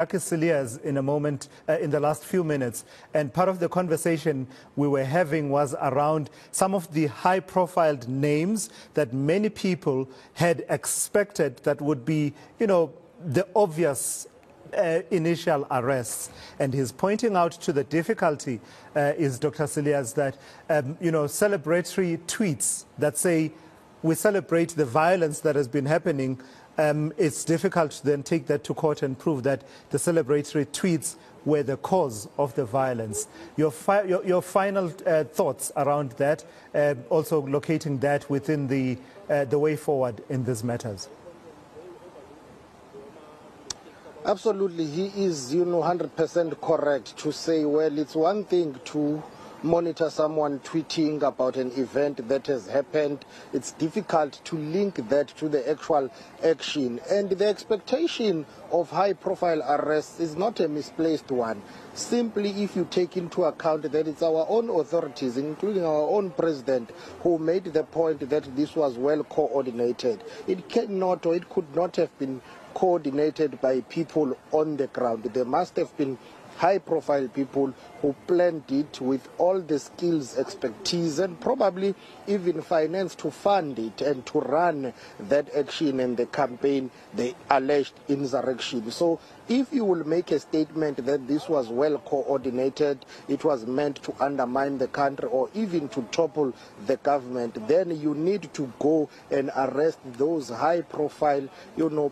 Cilliers in a moment, in the last few minutes, and part of the conversation we were having was around some of the high-profile names that many people had expected that would be, the obvious initial arrests. And he's pointing out to the difficulty, is Dr. Cilliers, that, celebratory tweets that say, we celebrate the violence that has been happening, it's difficult to then take that to court and prove that the celebratory tweets were the cause of the violence. Your final thoughts around that, also locating that within the way forward in these matters. Absolutely, he is, 100% correct to say, well, it's one thing to monitor someone tweeting about an event that has happened. It's difficult to link that to the actual action. And the expectation of high-profile arrests is not a misplaced one. Simply if you take into account that it's our own authorities, including our own president, who made the point that this was well coordinated. It cannot or it could not have been coordinated by people on the ground. There must have been high-profile people who planned it with all the skills, expertise, and probably even finance to fund it and to run that action and the campaign, the alleged insurrection. So if you will make a statement that this was well coordinated, it was meant to undermine the country or even to topple the government, then you need to go and arrest those high-profile,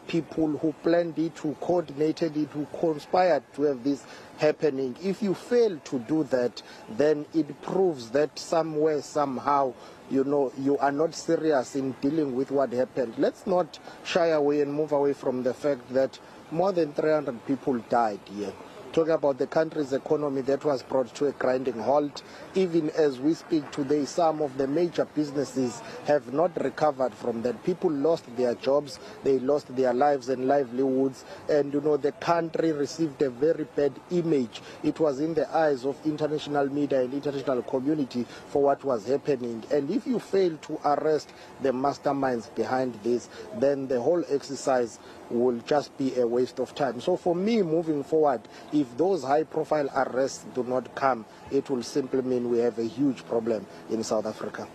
people who planned it, who coordinated it, who conspired to have this happening. If you fail to do that, then it proves that somewhere, somehow, you are not serious in dealing with what happened. Let's not shy away and move away from the fact that more than 300 people died here. Talking about the country's economy that was brought to a grinding halt. Even as we speak today, some of the major businesses have not recovered from that. People lost their jobs, they lost their lives and livelihoods, and the country received a very bad image. It was in the eyes of international media and international community for what was happening. And if you fail to arrest the masterminds behind this, then the whole exercise will just be a waste of time. So for me, moving forward, if those high-profile arrests do not come, it will simply mean we have a huge problem in South Africa.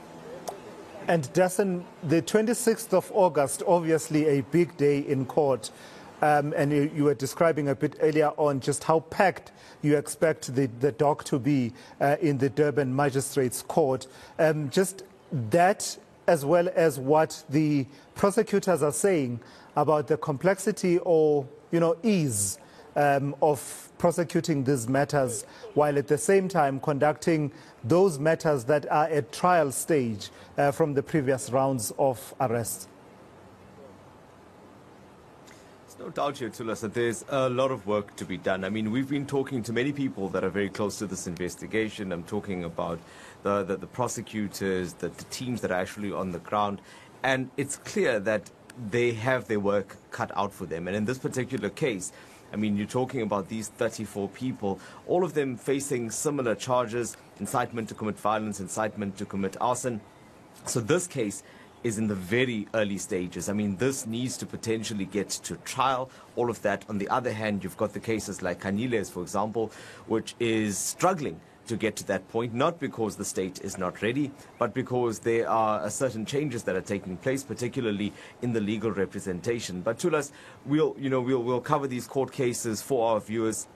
And Dassen, the 26th of August, obviously a big day in court. And you were describing a bit earlier on just how packed you expect the dock to be in the Durban Magistrates Court. Just that, as well as what the prosecutors are saying about the complexity or, ease of prosecuting these matters, while at the same time conducting those matters that are at trial stage from the previous rounds of arrests. There's no doubt here, Thulas, that there's a lot of work to be done. I mean, we've been talking to many people that are very close to this investigation. I'm talking about the prosecutors, the teams that are actually on the ground, and it's clear that they have their work cut out for them. And in this particular case, I mean, you're talking about these 34 people, all of them facing similar charges: incitement to commit violence, incitement to commit arson. So this case is in the very early stages. I mean, this needs to potentially get to trial, all of that. On the other hand, you've got the cases like Caniles, for example, which is struggling to get to that point, not because the state is not ready, but because there are certain changes that are taking place, particularly in the legal representation. But Thulas, we'll cover these court cases for our viewers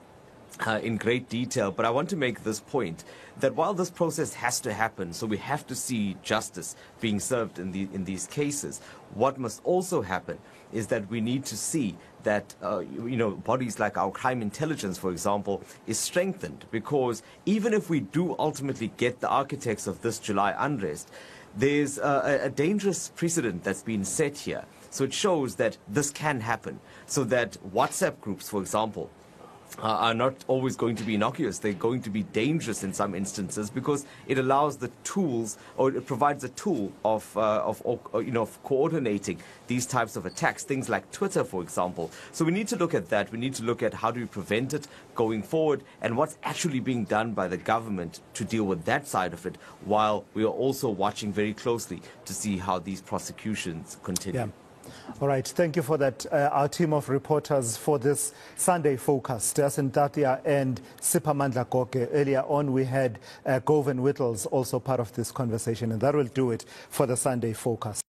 in great detail. But I want to make this point, that while this process has to happen, so we have to see justice being served in these cases, what must also happen is that we need to see that, bodies like our crime intelligence, for example, is strengthened. Because even if we do ultimately get the architects of this July unrest, there's a dangerous precedent that's been set here. So it shows that this can happen. So that WhatsApp groups, for example, are not always going to be innocuous. They're going to be dangerous in some instances, because it allows the tools, or it provides a tool of coordinating these types of attacks, things like Twitter, for example. So we need to look at that. We need to look at how do we prevent it going forward, and what's actually being done by the government to deal with that side of it, while we are also watching very closely to see how these prosecutions continue. Yeah. All right, thank you for that. Our team of reporters for this Sunday Focus, Jason Tatia and Siphamandla Goke. Earlier on, we had Govan Whittles also part of this conversation, and that will do it for the Sunday Focus.